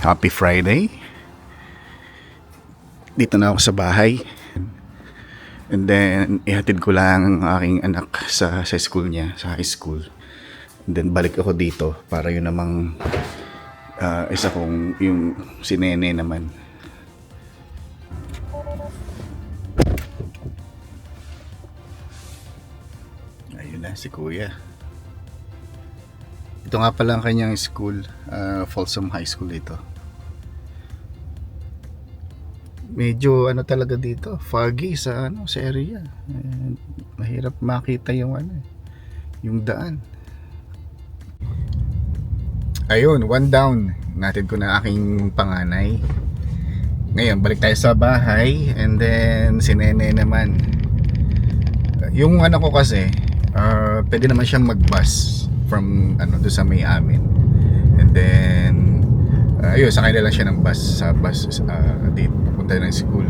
Happy Friday. Dito na ako sa bahay. And then ihatid ko lang ang aking anak sa school niya, sa high school. And then balik ako dito para yun namang isa kong yung si Nene naman. Ayun na si Kuya. Ito nga pala ang kanyang school, Folsom High School ito. Medyo ano talaga dito, foggy sa sa area. Mahirap makita yung yung daan. Ayun, one down. Natid ko na aking panganay. Ngayon, balik tayo sa bahay and then si Nene naman. Yung anak ko kasi, pwede naman siyang mag-bus from doon sa may amin. And then ayun, sakay na lang siya ng bus sa bus dito papunta ng school.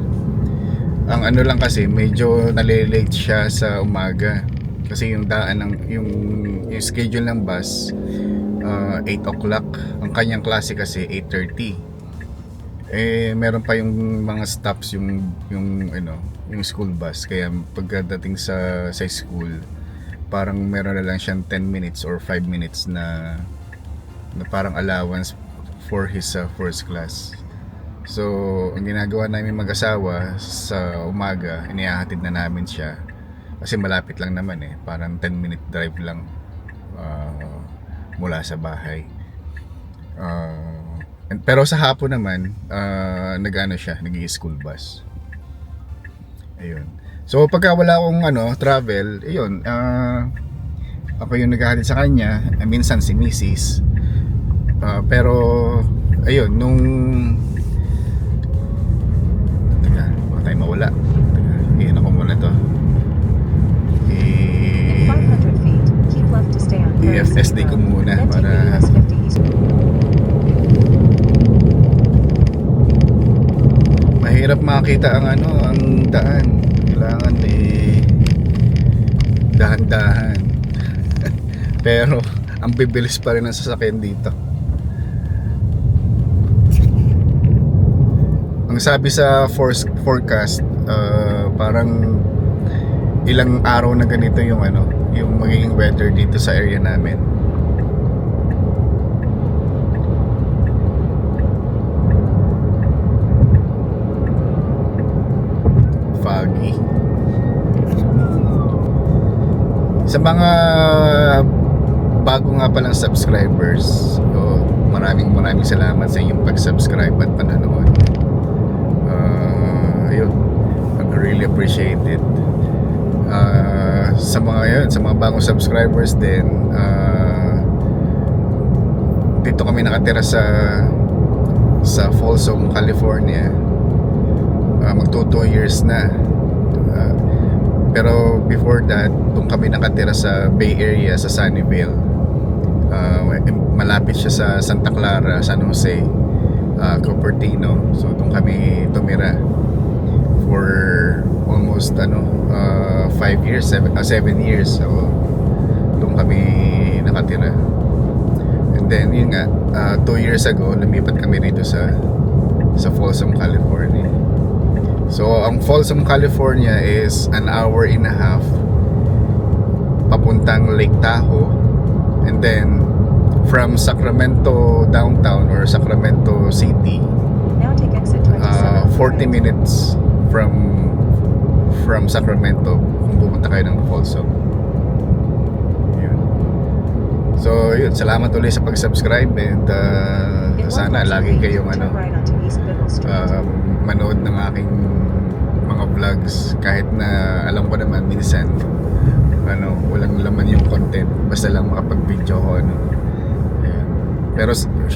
Ang lang kasi medyo nalilate siya sa umaga kasi yung daan ng yung schedule ng bus 8 o'clock. Ang kanyang klase kasi 8:30. Meron pa yung mga stops yung school bus, kaya pagdating sa school parang meron na lang siyang 10 minutes or 5 minutes na parang allowance for his first class. So ang ginagawa namin mag-asawa sa umaga, inihahatid na namin siya kasi malapit lang naman parang 10-minute drive lang mula sa bahay. Pero sa hapon naman nag-school bus. Ayun. So pagka wala akong travel, ayun, ako yung naghahatid sa kanya, minsan si Mrs. Pero ayun, nung teka, baka tayo mawala. Iyan ako muna to. In 500 feet, keep left to stay on i-FSD ko muna para mahirap makita ang ang daan. Kailangan dahan-dahan. Pero ang bibilis pa rin ang sasakyan dito. Ang sabi sa forecast, parang ilang araw na ganito yung yung magiging weather dito sa area namin. Foggy. Sa mga bago nga palang subscribers, maraming salamat sa inyong pag-subscribe at panonood. Ayun, I really appreciate it. Sa mga bagong subscribers din, dito kami nakatira sa Folsom, California. Magto 2 years na. Pero before that, doon kami nakatira sa Bay Area, sa Sunnyvale. Malapit siya sa Santa Clara, San Jose, Cupertino. So doon kami tumira for almost 5 years, 7 years. So doon kami nakatira. And then yun nga, 2 years ago lumipat kami dito sa Folsom, California. So ang Folsom, California is 1.5 hours papuntang Lake Tahoe, and then from Sacramento downtown or Sacramento City, now take exit 27 40 minutes from Sacramento kung pupunta kayo ng Folsom. Yun. So yun, salamat ulit sa pag-subscribe, and sana lagi kayong manood ng aking mga vlogs, kahit na alam ko naman minsan walang laman yung content, basta lang makapag-video ko Ayan. Pero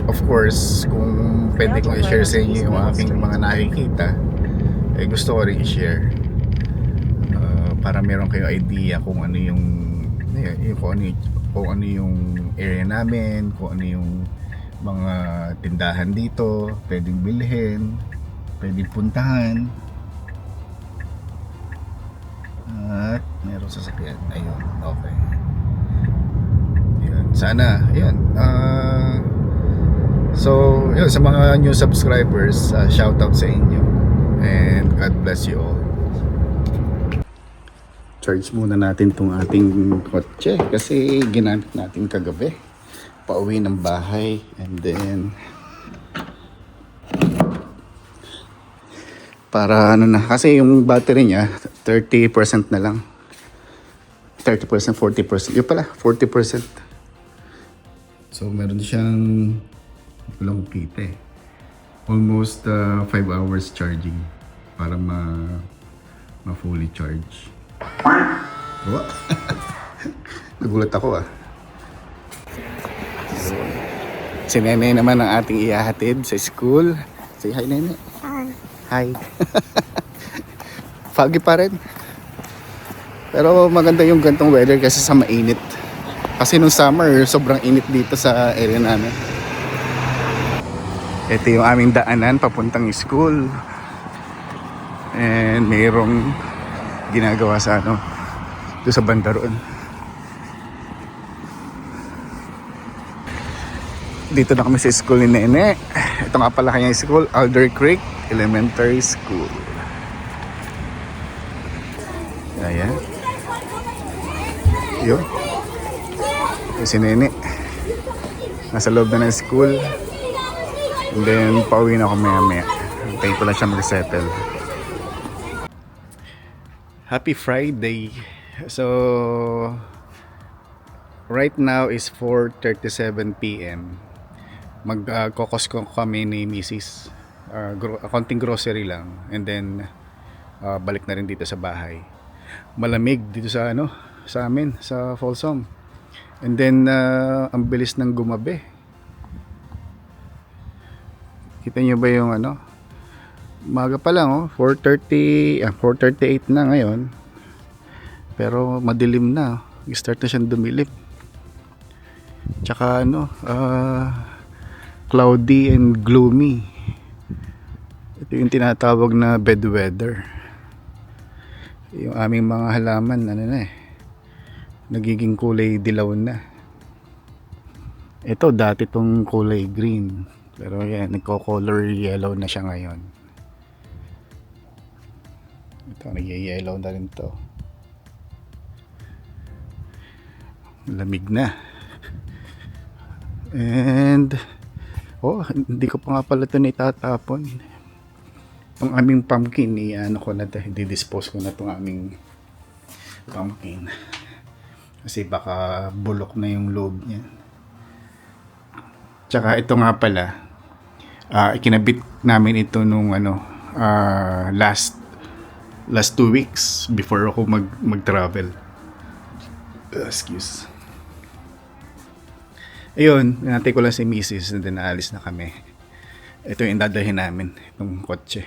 of course, kung pwede kong i-share sa inyo yung aking mga nakikita, gusto ko rin i-share para meron kayong idea kung ano yung area namin, kung ano yung mga tindahan dito pwedeng bilhin, pwedeng puntahan, at merong sasakyan. Ayun, okay. Yun. Sana, ayun, So, yun, sa mga new subscribers, shout out sa inyo. And God bless you all. Charge muna natin tong ating kotse kasi ginamit natin kagabi. Pauwi ng bahay and then para ano na, kasi yung battery niya 30% na lang. 30%, 40%. Yun pala, 40%. So meron siyang walang kita eh. Almost 5 hours charging para ma-fully charge. Diba? Nagulat ako ah. So, si Nene naman ang ating ihahatid sa school. Say hi, Nene. Hi. Foggy pa rin. Pero maganda yung gantong weather kasi sa mainit. Kasi nung summer, sobrang init dito sa area namin. Ito yung aming daanan papuntang school. And mayroong ginagawa sa ano, doon sa banda roon. Dito na kami sa school ni Nene. Ito nga pala kanyang school, Alder Creek Elementary School. Ayan. Yun. Yung si Nene. Nasa loob na ng school. And then, pauwi na ako maya-maya. Hintayin ko lang siya mag-settle. Happy Friday! So, right now is 4:37 p.m. Magkokos ko kami ni Mrs. Konting grocery lang. And then, balik na rin dito sa bahay. Malamig dito sa ano, sa amin, sa Folsom. And then, ang bilis ng gumabi. Kita nyo ba yung ano? Maga pa lang, oh. 4:38 na ngayon. Pero madilim na. Start na siyang dumilim. Tsaka ano, cloudy and gloomy. Ito yung tinatawag na bad weather. Yung aming mga halaman, ano na eh, nagiging kulay dilaw na. Ito dati tong kulay green. Pero yan, nagko-color yellow na siya ngayon. Ito, nag-yellow na rin to. Lamig na. And hindi ko pa nga pala ito naitatapon. Itong aming pumpkin, ano ko na ito, di-dispose ko na itong aming pumpkin. Kasi baka bulok na yung loob niya. Tsaka ito nga pala, ikinabit namin ito nung last 2 weeks before ako mag-travel. Excuse. Ayun, hinantay ko lang si Mrs. and then naalis na kami. Ito yung dadalhin namin, itong kotse.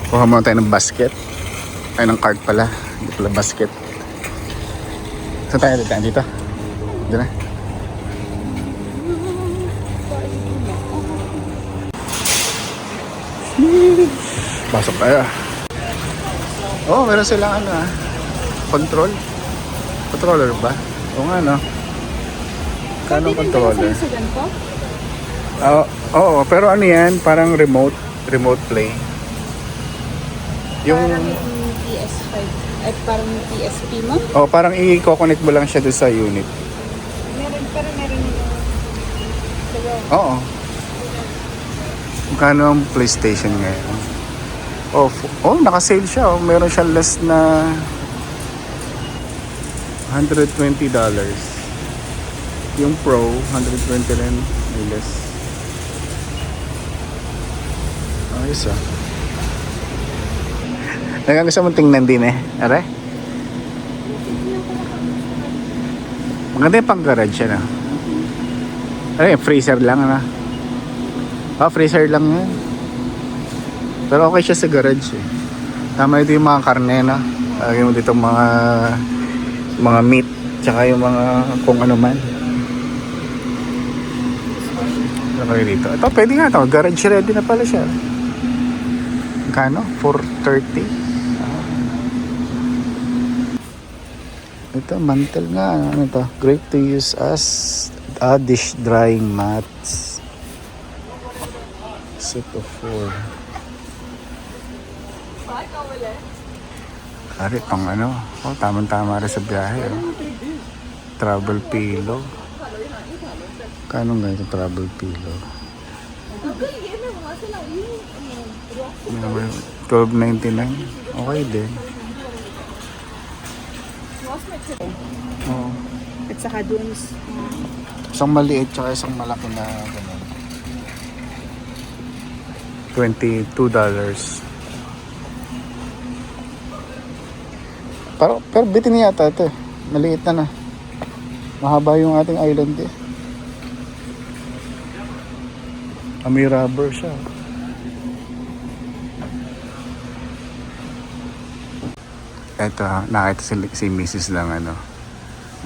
Kuha muna tayo ng basket. Ay, ng cart pala. Hindi pala basket. Saan tayo dito? Dito na. Pasok tayo. Meron silang controller ba? O nga no. Kanong controller? Oo, pero ano yan? Parang remote play. Yung parang yung PS5 at parang yung PSP mo? parang i-connect mo lang siya doon sa unit. Meron yung Oo. Magkano ang PlayStation ngayon? Naka-sale siya. Meron siya less na $120. Yung Pro, 120 rin. May less. Ayos ah. Gusto mong tingnan din eh. Are? Maganda yung pang-garage siya na. Freezer lang na. Freezer lang yan. Pero okay siya sa garage eh. Tama ito yung mga karne na. Yung dito mga meat. Tsaka yung mga kung ano man. Okay dito. Ito pwede nga ito. Garage ready na pala siya. Kano? 430. Ito mantle nga. Ano ito? Great to use as. Ito dish drying mats. Set of 4. Kari, pang ano? Oh, tamang-tama rin sa biyahe. Oh. Travel pillow. Kano nga itong travel pillow? 12.99. Okay din. Oh. At saka dun, Isang maliit tsaka isang malaki na ganun. $22. Pero bitin niya yata ito. Maliit na na. Mahaba yung ating island eh. May rubber siya. Eto, nakita si Mrs. lang ano.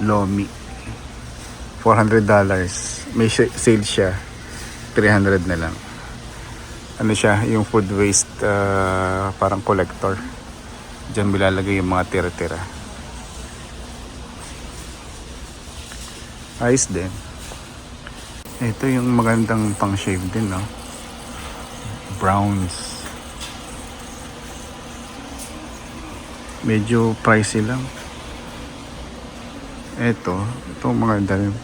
Lomi. $400. May sale siya. 300 na lang. Ano siya, yung food waste parang collector. Diyan bilalagay yung mga tira-tira. Ayos din. Ito yung magandang pang shave din, no? Browns. Medyo pricey lang. Ito maganda rin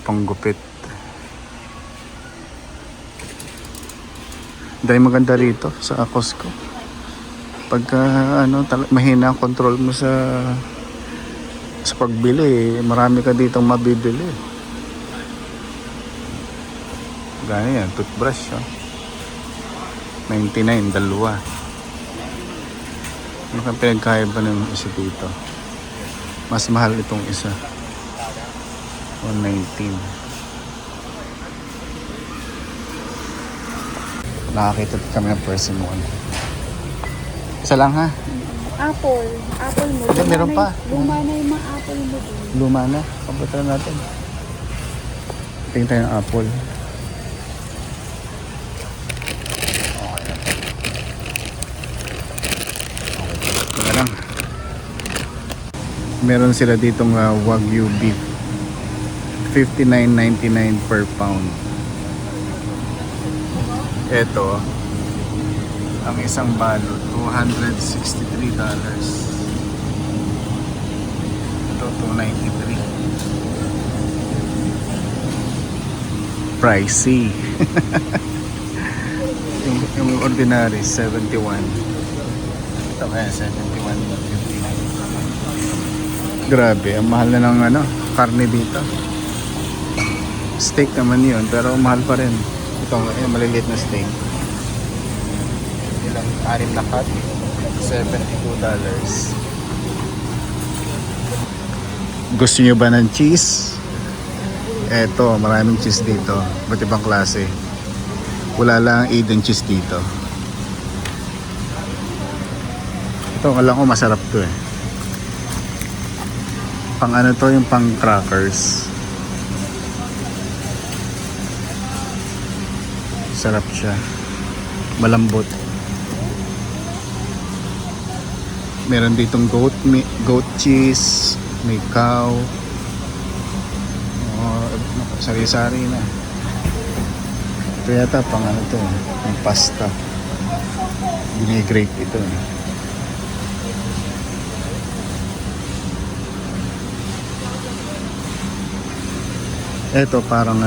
panggupit. Dahil maganda rito sa Costco. Pagka mahina ang control mo sa pagbili, marami ka ditong mabibili. Gaya yan, toothbrush, oh. 99, dalawa. Ano kang pinagkaiba ng isa dito? Mas mahal itong isa. 119. Nakakita kami ng person mo. Isa lang ha? apple. Apple mo. Hindi, meron pa. Luma na yung mga apple mo dun. Luma na. Pabutan natin. Tingin tayo ng apple. Okay lang. Meron sila ditong Wagyu beef. $59.99 per pound. Ito, ang isang balot, $263. Ito, $293. Pricey. yung ordinary, 71. Ito kaya, 71.59. Grabe, ang mahal na ng karne dito. Steak naman yun, pero mahal pa rin. Ito, maliliit na steak. Ilang 6 na cut, $72. Gusto nyo ba ng cheese? Eto, maraming cheese dito. Ba't ibang klase? Wala lang Eden cheese dito. Ito, alam ko masarap to eh. Pang to, yung pang crackers. Sarap siya. Malambot. Meron ditong goat cheese, may cow. Sari-sari na. Ito yata pang to, yung pasta. Binigrate ito. Ito parang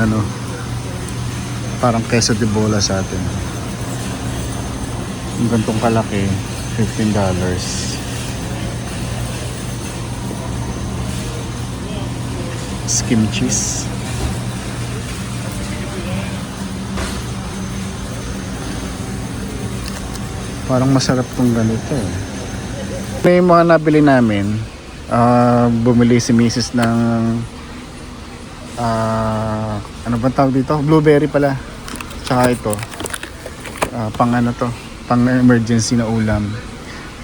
parang queso de bola sa atin. Yung gantong kalaki, $15. Skim cheese. Parang masarap tong ganito eh. Ito yung mga nabili namin. Bumili si Mrs. ng ano bang tawag dito? Blueberry pala. Tsaka ito. Pang pang emergency na ulam.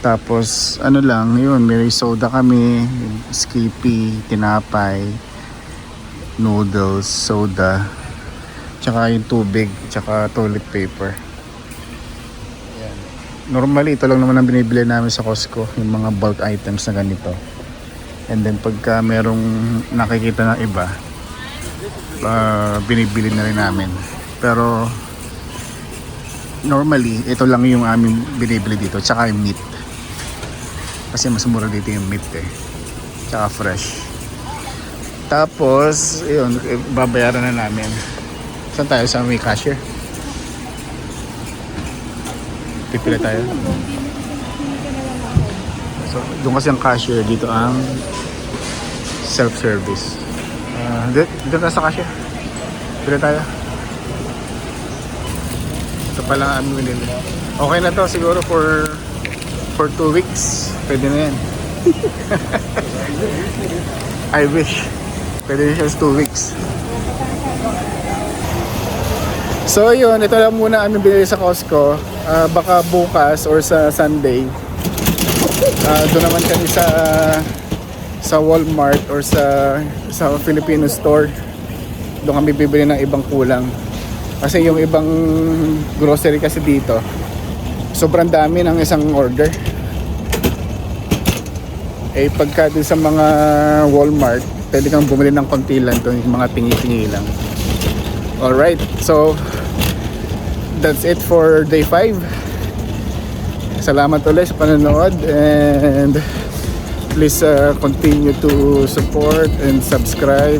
Tapos lang, yun, may soda kami, Skippy, tinapay, noodles, soda, tsaka yung tubig, tsaka toilet paper. Yan. Normally, ito lang naman ang binibili namin sa Costco, yung mga bulk items na ganito. And then pagka merong nakikita na iba, binibili na rin namin. Pero normally ito lang yung aming binibili dito, tsaka yung meat. Kasi mas mura dito yung meat eh. Tsaka fresh. Tapos, yun, babayaran na namin. Saan tayo? Sa may cashier? Pipila tayo. So, doon kasi ang cashier. Dito ang self-service. Dito tayo sa cashier. Pila tayo. Ito pala ang aming binili. Okay na to siguro for 2 weeks. Pwede na yan. I wish. Pwede na siya 2 weeks. So yun, ito lang muna aming binili sa Costco. Baka bukas or sa Sunday, doon naman kami sa Walmart or sa Filipino store. Doon kami bibili ng ibang kulang. Kasi yung ibang grocery kasi dito, sobrang dami ng isang order. Eh pagka dun sa mga Walmart, pwede kang bumili ng konti lang doon, yung mga tingi-tingi lang. Alright, so that's it for day 5. Salamat ulit sa panonood, and please continue to support and subscribe